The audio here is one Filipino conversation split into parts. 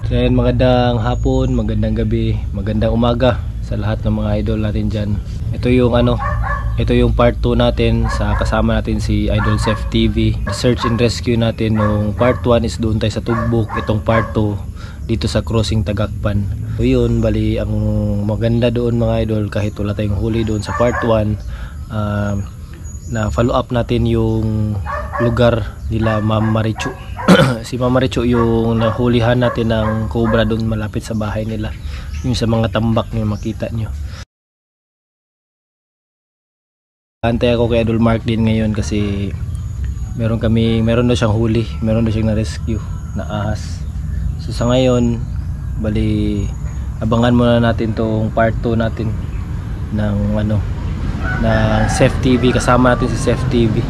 So ayan, magandang hapon, magandang gabi, magandang umaga sa lahat ng mga idol natin dyan. Ito yung part 2 natin sa kasama natin si Idol Chef TV. Search and rescue natin nung part 1 is doon tayo sa Tugbok. Itong part 2 dito sa Crossing Tagakpan. So yun, bali ang maganda doon mga idol, kahit wala tayong huli doon sa part 1, na follow up natin yung lugar nila Ma'am Marichu. Si Ma'am Marichu yung nahulihan natin ng cobra doon malapit sa bahay nila, yung sa mga tambak nyo makita nyo. Antay ako kay Idol Mark din ngayon kasi meron daw siyang huli, meron daw siyang na-rescue na ahas. So sa ngayon, bali abangan muna natin tong part 2 natin ng Chef TV. Kasama natin si Chef TV.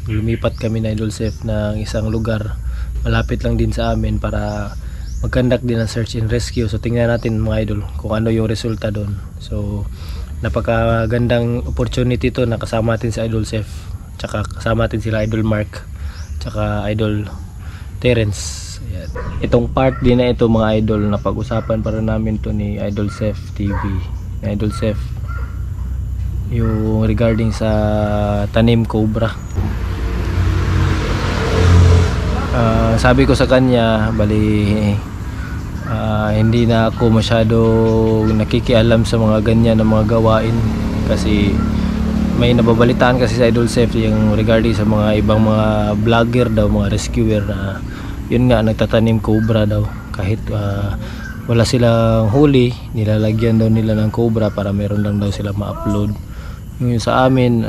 Lumipat kami na Idol Chef ng isang lugar malapit lang din sa amin para mag-conduct din ng search and rescue. So tingnan natin mga idol kung ano yung resulta doon. So napakagandang opportunity to na kasama natin si Idol Chef, tsaka kasama natin sila Idol Mark, tsaka Idol Terence. Ayan. Itong part din na ito mga idol na pag-usapan para namin to ni Idol Chef TV, ni Idol Chef, yung regarding sa tanim cobra. Sabi ko sa kanya, bali hindi na ako masyado nakikialam sa mga ganyan na mga gawain kasi may nababalitaan kasi sa Idol Chef yung regarding sa mga ibang mga vlogger daw, mga rescuer na yun nga nagtatanim cobra daw kahit wala silang huli, nilalagyan daw nila ng cobra para meron lang daw sila ma-upload. Yung sa amin,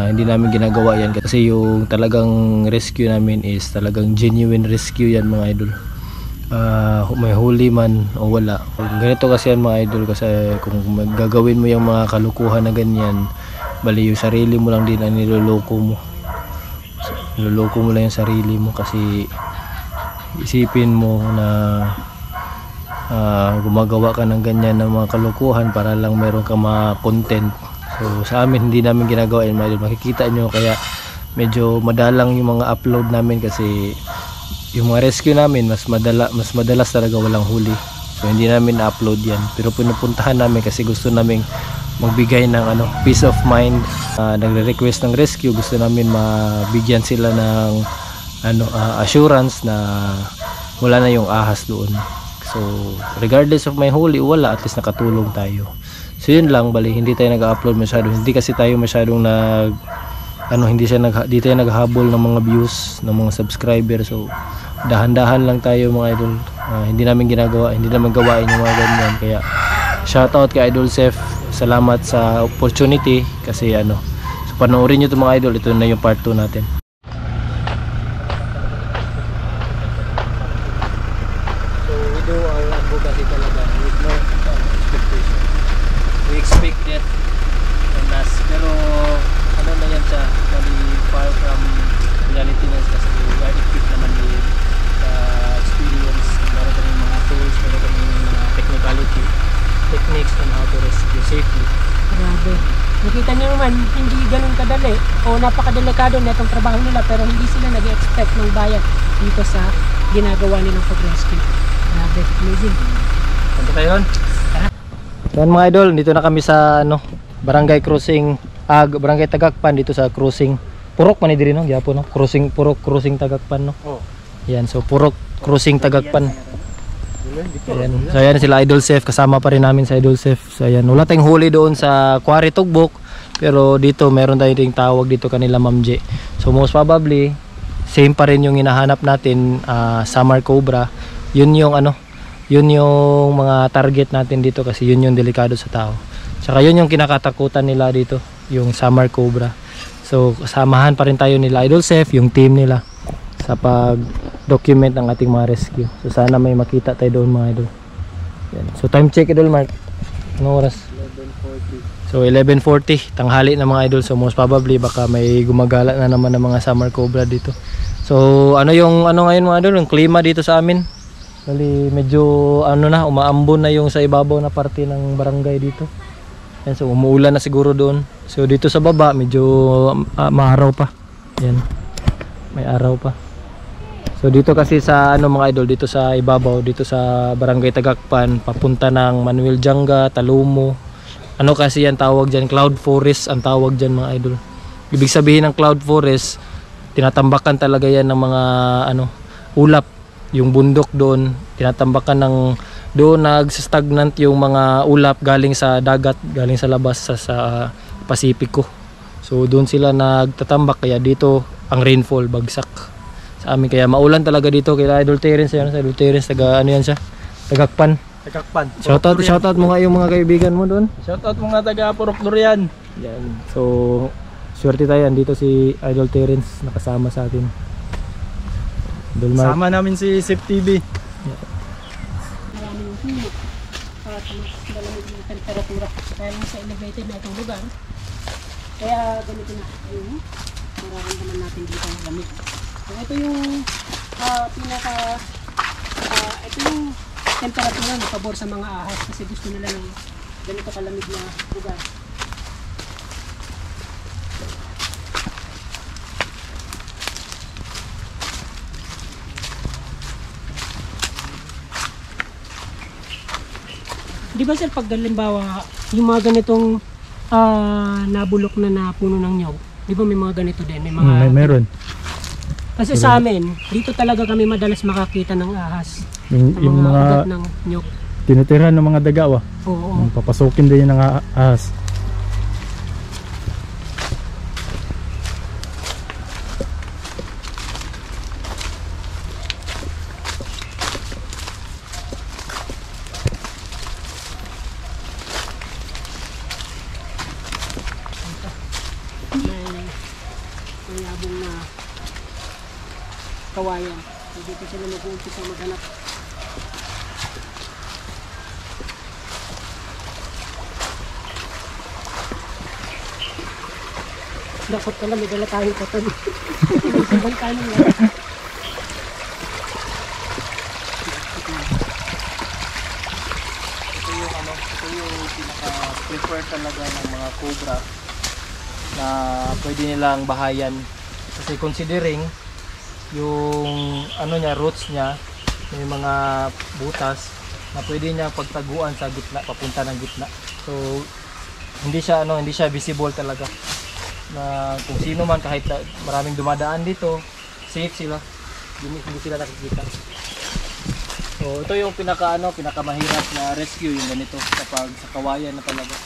hindi namin ginagawa yan kasi yung talagang rescue namin is talagang genuine rescue yan mga idol. May huli man o wala, ganito kasi yan mga idol, kasi kung gagawin mo yung mga kalukuhan na ganyan, bali yung sarili mo lang din ang niloloko mo. Niloloko mo lang yung sarili mo kasi isipin mo na gumagawa ka ng ganyan ng mga kalukuhan para lang meron ka mga content. So sa amin hindi namin ginagawa yun mga idol, makikita nyo, kaya medyo madalang yung mga upload namin kasi yung mga rescue namin mas madalas talaga walang huli. So hindi namin na-upload yan, pero pinupuntahan namin kasi gusto namin magbigay ng peace of mind. Nagre-request ng rescue, gusto namin mabigyan sila ng assurance na wala na yung ahas doon. So regardless of may huli o wala, at least nakatulong tayo. So yun lang, bali hindi tayo nag-upload masyado, hindi kasi tayo masyadong hindi tayo naghahabol ng mga views, ng mga subscriber. So dahan-dahan lang tayo mga idol, hindi namin gawain yung mga ganyan. Kaya shoutout kay Idol Chef, salamat sa opportunity kasi so panoorin nyo ito mga idol, ito na yung part 2 natin. So we do our advocacy talaga with no expectation. We expect that from us, pero na yan siya, bali far from reality na kasi we are equipped naman with experience, meron kami mga tools, meron kami mga techniques on how to rescue safely. Grabe, nakita nyo naman hindi ganun kadali o napakadelikado na itong trabaho nila, pero hindi sila nag-expect ng bayan dito sa ginagawa nilang pag-rescue. Grabe, amazing. Punta tayo yun? Yan mga idol, dito na kami sa Barangay Crossing, Barangay Tagakpan, dito sa Crossing Purok man diri no, gyapon no, Crossing Tagakpan no. Oh. Yan, so Purok Crossing Tagakpan. Ayan. So ayan sila Idol Chef, kasama pa rin namin sa Idol Chef. So ayan, wala tayong huli doon sa Quarry Tugbok, pero dito meron tayong tawag dito kanila Ma'am J. So most probably same pa rin yung hinahanap natin, summer cobra. Yun yung mga target natin dito kasi yun yung delikado sa tao. Tsaka yun yung kinakatakutan nila dito, yung summer cobra. So kasamahan pa rin tayo nila Idol Chef, yung team nila sa pag-document ng ating mga rescue. So sana may makita tayo doon mga idol. Yan. So time check Idol Mark. Anong oras? 11:40. So 11:40, tanghali na mga idol. So most probably baka may gumagala na naman ng mga summer cobra dito. So ngayon mga idol, yung klima dito sa amin. Bali medyo umaambon na yung sa ibabaw na parte ng barangay dito. Yan, so umuulan na siguro doon. So dito sa baba medyo maaraw pa. Yan. May araw pa. So dito kasi sa ano mga idol, dito sa ibabaw, dito sa Barangay Tagakpan, papunta ng Manuel Janga, Talumo. Ano kasi yan tawag dyan, cloud forest ang tawag dyan mga idol. Ibig sabihin ng cloud forest, tinatambakan talaga yan ng mga ano, ulap. Yung bundok doon, tinatambakan ng doon nag-stagnant yung mga ulap galing sa dagat, galing sa labas sa Pasipiko. So doon sila nagtatambak, kaya dito ang rainfall bagsak sa amin, kaya maulan talaga dito. Kaya Idol Terence, yan sa Idol Terence, taga ano yan siya, Tagakpan. Shoutout mo nga yung mga kaibigan mo doon. Shoutout mga taga Purok Durian. Yan. So swerte tayo, dito si Idol Terence nakasama sa atin. Idol Mark. Sama namin si Sip TV. Maraming humid at mas malamig yung temperatura dahil sa elevated na itong lugar. Kaya ganito na yung mararamdaman natin dito ang lamig. So ito yung ito yung temperatura na pabor sa mga ahas kasi gusto nila ng ganito kalamig na lugar. Di ba sir, pag halimbawa yung mga ganitong nabulok na puno ng nyog, di ba may mga ganito din? May mga meron. Kasi sa amin, dito talaga kami madalas makakita ng ahas. Yung mga ugat ng nyog. tinitira ng mga dagawa. Oo. Papasukin din yung ng ahas. May yabong na kawayan. So, dito sila mag-uumpisa maghanap. Dapat pala may dala tayong katon. Sabang tayo nga. Ito yung pinaka-prefer talaga ng mga cobra na pwede nilang bahayan, kasi considering yung ano niya, roots niya, may mga butas na pwede niya pagtaguan sa gitna, papunta ng gitna. So hindi siya visible talaga, na kung sino man, kahit maraming dumadaan dito, safe sila, hindi sila nakikita. So ito yung pinakamahirap na rescue, yung ganito kapag sa kawayan na talaga.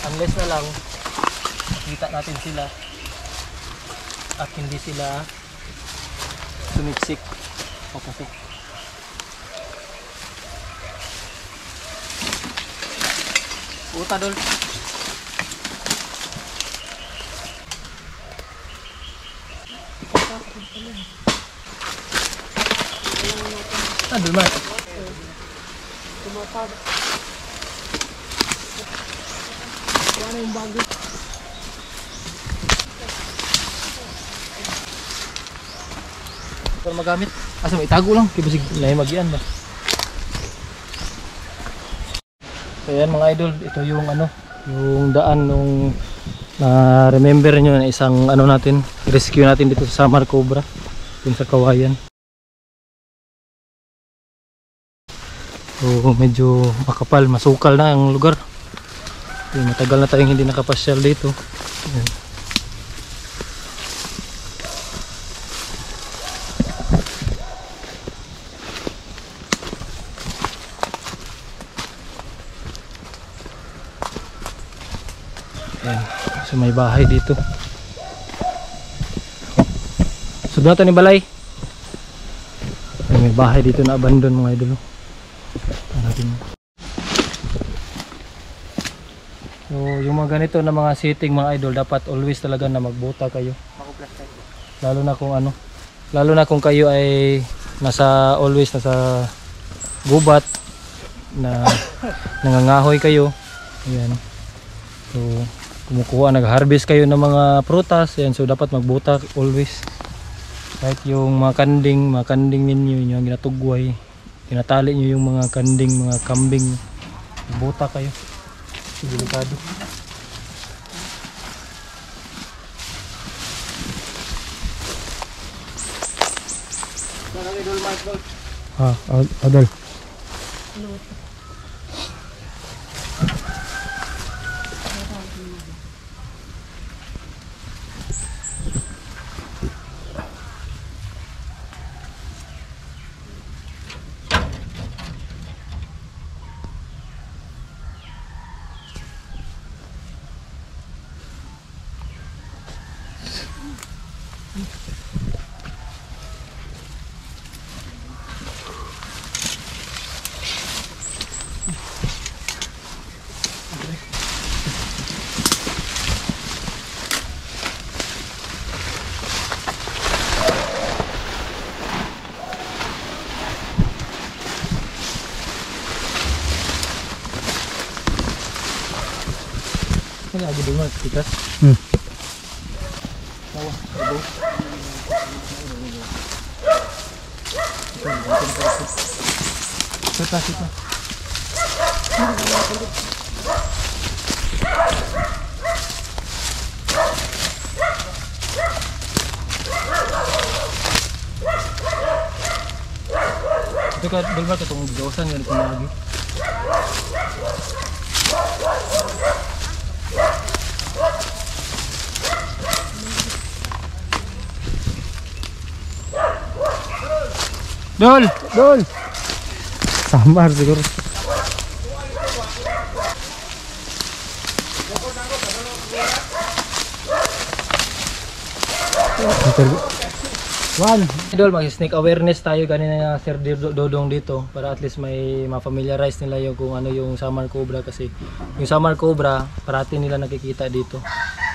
Unless na lang kita natin sila at hindi sila sumiksik o pasok. Uta dol. Dol man. Tumatag. Wala yung bago. Para magamit. Asa may itago lang, kaya basig lahi magian ba. So yan mga idol, ito yung yung daan nung remember nyo na isang natin, rescue natin dito sa Samar Cobra, dun sa kawayan. So medyo makapal, masukal na ang lugar. Matagal na tayong hindi nakapasyal dito. Ayan. Ayan. So may bahay dito. Sudatan ni balay. Ayan, may bahay dito na abandon mga idol. So yung mga ganito na mga setting mga idol, dapat always talaga na magbuta kayo. Lalo na kung kayo ay always nasa gubat na nangangahoy kayo. Ayan. So nag-harvest kayo ng mga prutas. Ayan, so dapat magbuta always. Kahit yung mga kanding ninyo, yung ginatugway, tinatali nyo yung mga kanding, mga kambing, buta kayo. Delikado. Adol. Ano lagi dulu kita? Kita. Ito ka, balbal ka itong gawsan yan ito lagi. Dol! Sambar siguro. Idol, mag-snake awareness tayo kanina Sir Dodong dito para at least may ma-familiarize nila yung kung ano yung Samar Cobra kasi yung Samar Cobra parati nila nakikita dito.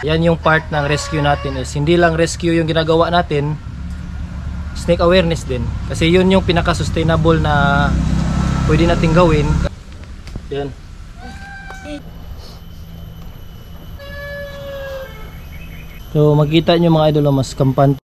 Yan yung part ng rescue natin is hindi lang rescue yung ginagawa natin, snake awareness din kasi yun yung pinaka-sustainable na pwede nating gawin. Yan. So makita nyo mga idol, mas kampante